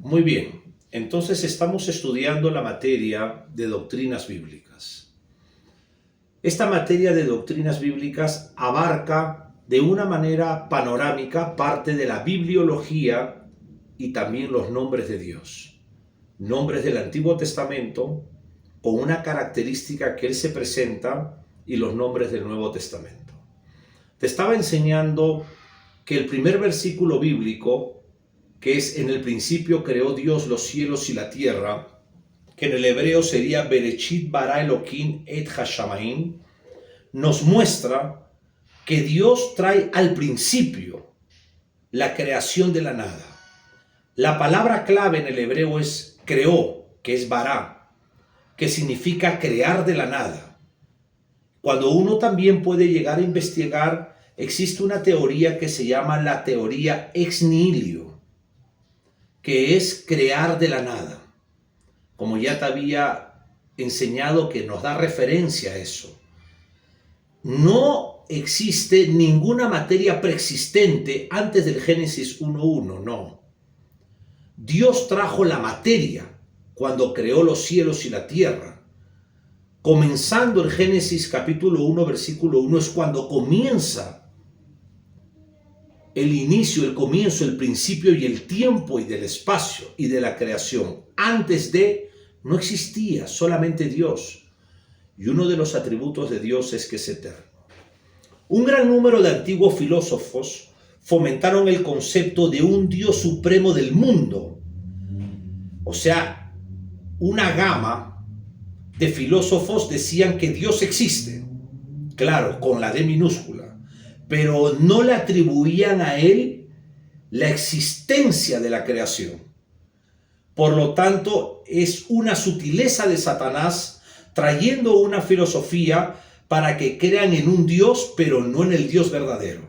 Muy bien, entonces estamos estudiando la materia de doctrinas bíblicas. Esta materia de doctrinas bíblicas abarca de una manera panorámica parte de la bibliología y también los nombres de Dios. Nombres del Antiguo Testamento con una característica que Él se presenta y los nombres del Nuevo Testamento. Te estaba enseñando que el primer versículo bíblico, que es en el principio creó Dios los cielos y la tierra, que en el hebreo sería Bereshit bara Elohim et hashamayim, nos muestra que Dios trae al principio la creación de la nada. La palabra clave en el hebreo es creó, que es bara, que significa crear de la nada. Cuando uno también puede llegar a investigar, existe una teoría que se llama la teoría ex nihilo, que es crear de la nada. Como ya te había enseñado, que nos da referencia a eso. No existe ninguna materia preexistente antes del Génesis 1.1, no. Dios trajo la materia cuando creó los cielos y la tierra. Comenzando el Génesis capítulo 1, versículo 1, es cuando comienza el inicio, el comienzo, el principio y el tiempo y del espacio y de la creación. Antes de, no existía, solamente Dios. Y uno de los atributos de Dios es que es eterno. Un gran número de antiguos filósofos fomentaron el concepto de un Dios supremo del mundo. O sea, una gama de filósofos decían que Dios existe. Claro, con la D minúscula. Pero no le atribuían a Él la existencia de la creación. Por lo tanto, es una sutileza de Satanás trayendo una filosofía para que crean en un Dios, pero no en el Dios verdadero.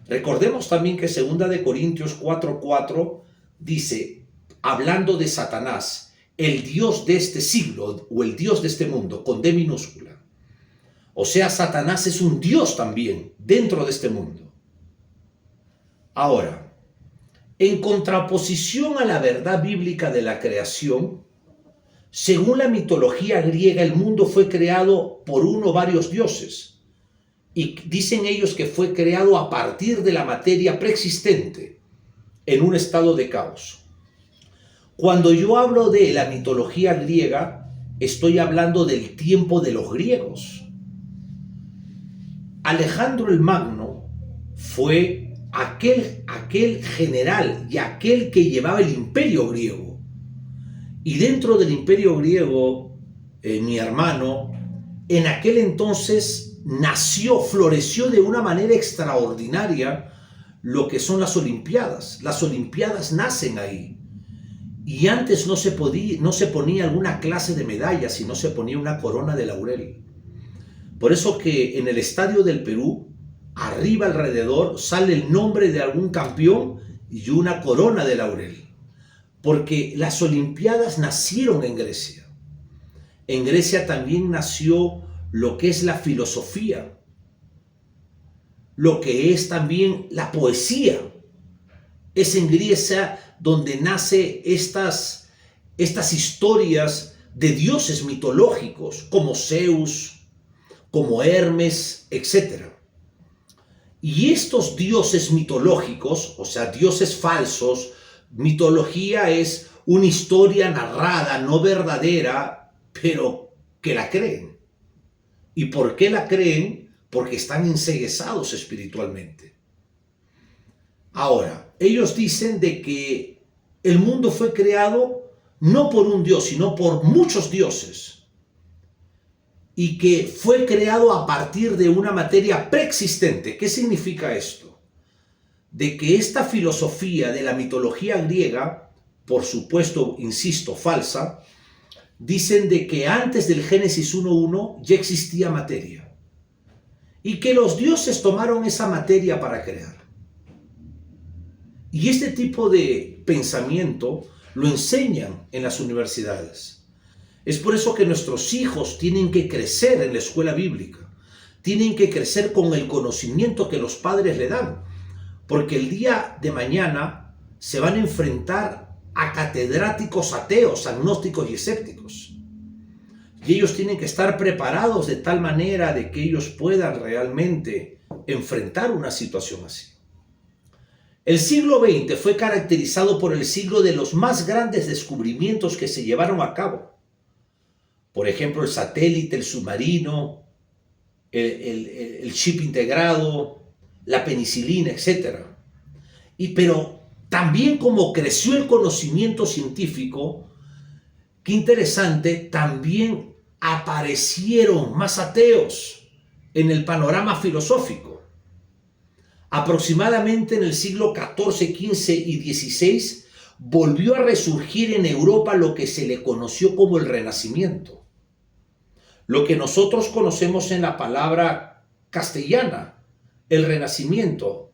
Recordemos también que 2 Corintios 4:4 dice, hablando de Satanás, el Dios de este siglo o el Dios de este mundo, con D minúscula. O sea, Satanás es un Dios también dentro de este mundo. Ahora, en contraposición a la verdad bíblica de la creación, según la mitología griega, el mundo fue creado por uno o varios dioses. Y dicen ellos que fue creado a partir de la materia preexistente, en un estado de caos. Cuando yo hablo de la mitología griega, estoy hablando del tiempo de los griegos. Alejandro el Magno fue aquel general y aquel que llevaba el imperio griego. Y dentro del imperio griego, mi hermano, en aquel entonces nació, floreció de una manera extraordinaria lo que son las Olimpiadas. Las Olimpiadas nacen ahí. Y antes no se ponía alguna clase de medalla, sino se ponía una corona de laurel. Por eso que en el estadio del Perú, arriba alrededor, sale el nombre de algún campeón y una corona de laurel. Porque las Olimpiadas nacieron en Grecia. En Grecia también nació lo que es la filosofía, lo que es también la poesía. Es en Grecia donde nace estas historias de dioses mitológicos, como Zeus, como Hermes, etc. Y estos dioses mitológicos, o sea, dioses falsos, mitología es una historia narrada, no verdadera, pero que la creen. ¿Y por qué la creen? Porque están enceguezados espiritualmente. Ahora, ellos dicen de que el mundo fue creado no por un Dios, sino por muchos dioses. Y que fue creado a partir de una materia preexistente. ¿Qué significa esto? De que esta filosofía de la mitología griega, por supuesto, insisto, falsa, dicen de que antes del Génesis 1.1 ya existía materia. Y que los dioses tomaron esa materia para crear. Y este tipo de pensamiento lo enseñan en las universidades. Es por eso que nuestros hijos tienen que crecer en la escuela bíblica. Tienen que crecer con el conocimiento que los padres le dan. Porque el día de mañana se van a enfrentar a catedráticos ateos, agnósticos y escépticos. Y ellos tienen que estar preparados de tal manera de que ellos puedan realmente enfrentar una situación así. El siglo XX fue caracterizado por el siglo de los más grandes descubrimientos que se llevaron a cabo. Por ejemplo, el satélite, el submarino, el chip integrado, la penicilina, etc. Pero también como creció el conocimiento científico, qué interesante, también aparecieron más ateos en el panorama filosófico. Aproximadamente en el siglo XIV, XV y XVI volvió a resurgir en Europa lo que se le conoció como el Renacimiento. Lo que nosotros conocemos en la palabra castellana, el Renacimiento.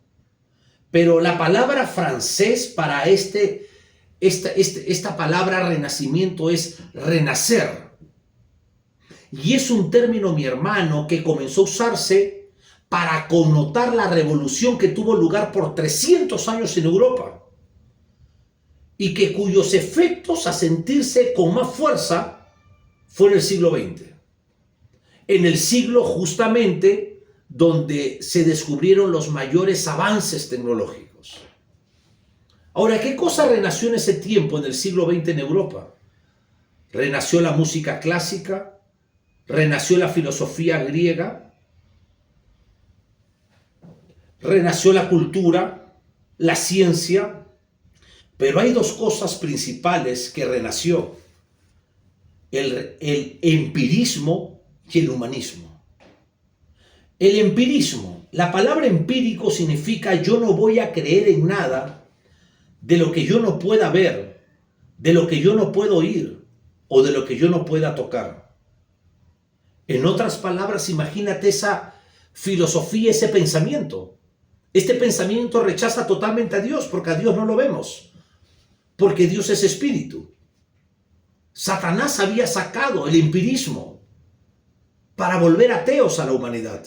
Pero la palabra francés para esta palabra renacimiento es renacer. Y es un término, mi hermano, que comenzó a usarse para connotar la revolución que tuvo lugar por 300 años en Europa y que cuyos efectos a sentirse con más fuerza fue en el siglo XX. En el siglo justamente donde se descubrieron los mayores avances tecnológicos. Ahora, ¿qué cosa renació en ese tiempo, en el siglo XX en Europa? Renació la música clásica, renació la filosofía griega, renació la cultura, la ciencia, pero hay dos cosas principales que renació: el empirismo y el humanismo. El empirismo, la palabra empírico significa yo no voy a creer en nada de lo que yo no pueda ver, de lo que yo no puedo oír o de lo que yo no pueda tocar. En otras palabras, imagínate esa filosofía, ese pensamiento. Este pensamiento rechaza totalmente a Dios, porque a Dios no lo vemos, porque Dios es espíritu. Satanás había sacado el empirismo para volver ateos a la humanidad.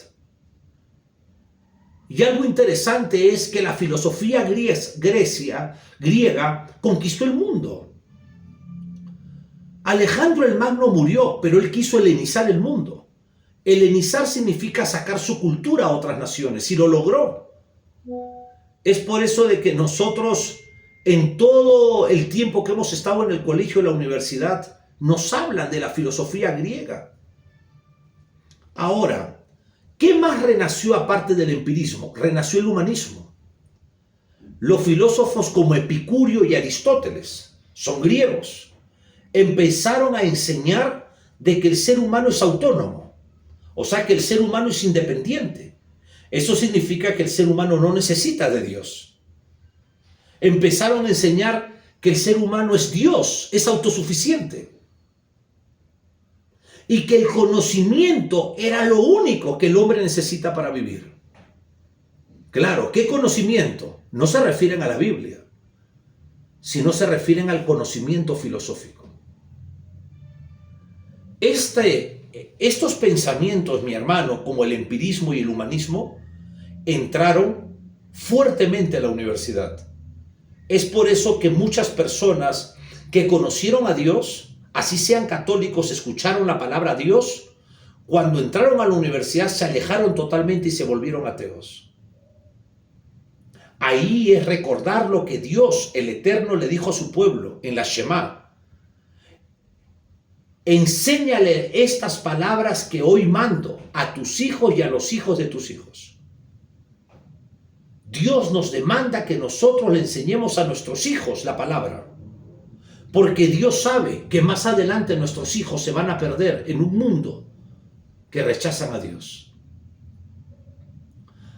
Y algo interesante es que la filosofía griega conquistó el mundo. Alejandro el Magno murió, pero él quiso helenizar el mundo. Helenizar significa sacar su cultura a otras naciones, y lo logró. Es por eso de que nosotros, en todo el tiempo que hemos estado en el colegio y la universidad, nos hablan de la filosofía griega. Ahora, ¿qué más renació aparte del empirismo? Renació el humanismo. Los filósofos como Epicurio y Aristóteles, son griegos, empezaron a enseñar de que el ser humano es autónomo, o sea que el ser humano es independiente. Eso significa que el ser humano no necesita de Dios. Empezaron a enseñar que el ser humano es Dios, es autosuficiente. Y que el conocimiento era lo único que el hombre necesita para vivir. Claro, ¿qué conocimiento? No se refieren a la Biblia, sino se refieren al conocimiento filosófico. Estos pensamientos, mi hermano, como el empirismo y el humanismo, entraron fuertemente a la universidad. Es por eso que muchas personas que conocieron a Dios, así sean católicos, escucharon la palabra Dios, cuando entraron a la universidad se alejaron totalmente y se volvieron ateos. Ahí es recordar lo que Dios, el Eterno, le dijo a su pueblo en la Shema. Enséñale estas palabras que hoy mando a tus hijos y a los hijos de tus hijos. Dios nos demanda que nosotros le enseñemos a nuestros hijos la palabra, porque Dios sabe que más adelante nuestros hijos se van a perder en un mundo que rechazan a Dios.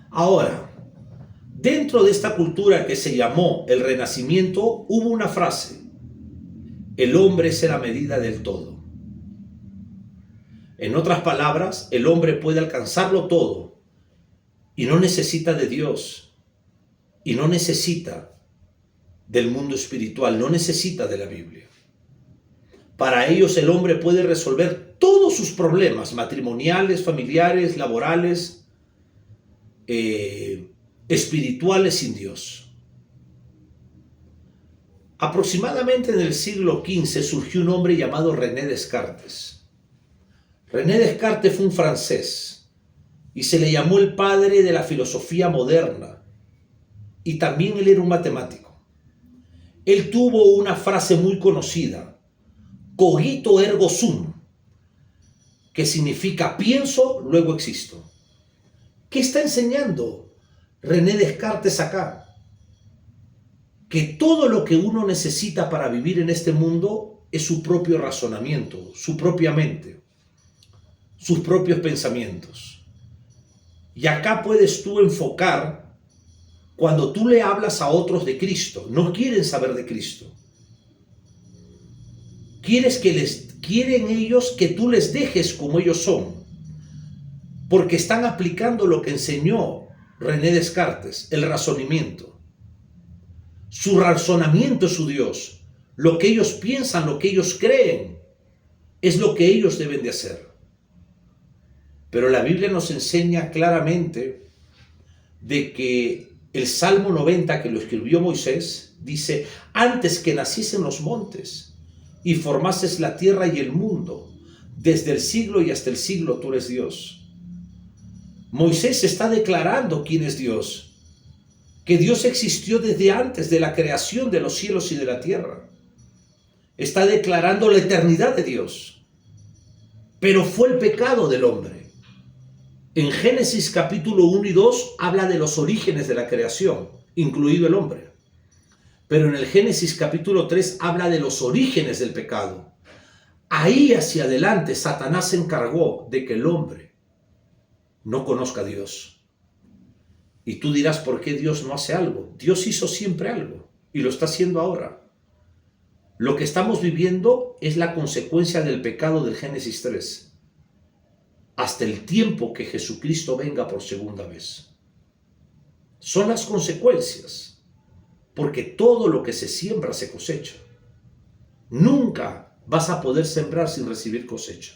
Ahora, dentro de esta cultura que se llamó el Renacimiento, hubo una frase: el hombre es la medida del todo. En otras palabras, el hombre puede alcanzarlo todo y no necesita de Dios. Y no necesita del mundo espiritual, no necesita de la Biblia. Para ellos el hombre puede resolver todos sus problemas matrimoniales, familiares, laborales, espirituales sin Dios. Aproximadamente en el siglo XV surgió un hombre llamado René Descartes. René Descartes fue un francés y se le llamó el padre de la filosofía moderna, y también él era un matemático. Él tuvo una frase muy conocida, cogito ergo sum, que significa pienso, luego existo. ¿Qué está enseñando René Descartes acá? Que todo lo que uno necesita para vivir en este mundo es su propio razonamiento, su propia mente, sus propios pensamientos. Y acá puedes tú enfocar cuando tú le hablas a otros de Cristo. No quieren saber de Cristo. Quieren ellos que tú les dejes como ellos son, porque están aplicando lo que enseñó René Descartes, el razonamiento. Su razonamiento es su Dios. Lo que ellos piensan, lo que ellos creen, es lo que ellos deben de hacer. Pero la Biblia nos enseña claramente de que el Salmo 90, que lo escribió Moisés, dice: antes que naciesen los montes y formases la tierra y el mundo, desde el siglo y hasta el siglo tú eres Dios. Moisés está declarando quién es Dios, que Dios existió desde antes de la creación de los cielos y de la tierra. Está declarando la eternidad de Dios. Pero fue el pecado del hombre. En Génesis capítulo 1 y 2 habla de los orígenes de la creación, incluido el hombre. Pero en el Génesis capítulo 3 habla de los orígenes del pecado. Ahí hacia adelante Satanás se encargó de que el hombre no conozca a Dios. Y tú dirás, ¿por qué Dios no hace algo? Dios hizo siempre algo y lo está haciendo ahora. Lo que estamos viviendo es la consecuencia del pecado del Génesis 3. Hasta el tiempo que Jesucristo venga por segunda vez. Son las consecuencias, porque todo lo que se siembra se cosecha. Nunca vas a poder sembrar sin recibir cosecha.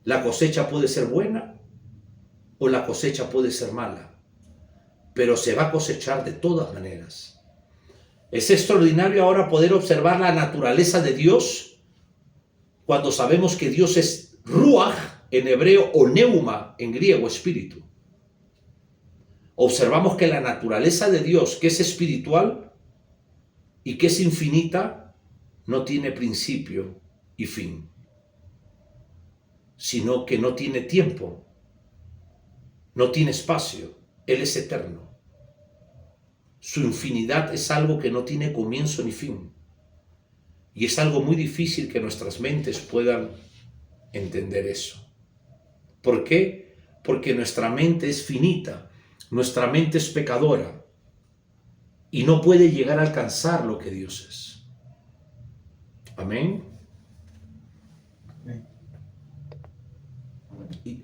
La cosecha puede ser buena o la cosecha puede ser mala, pero se va a cosechar de todas maneras. Es extraordinario ahora poder observar la naturaleza de Dios cuando sabemos que Dios es Ruach en hebreo o Neuma en griego, espíritu. Observamos que la naturaleza de Dios, que es espiritual y que es infinita, no tiene principio y fin, sino que no tiene tiempo, no tiene espacio. Él es eterno. Su infinidad es algo que no tiene comienzo ni fin. Y es algo muy difícil que nuestras mentes puedan entender eso. ¿Por qué? Porque nuestra mente es finita, nuestra mente es pecadora y no puede llegar a alcanzar lo que Dios es. Amén. Y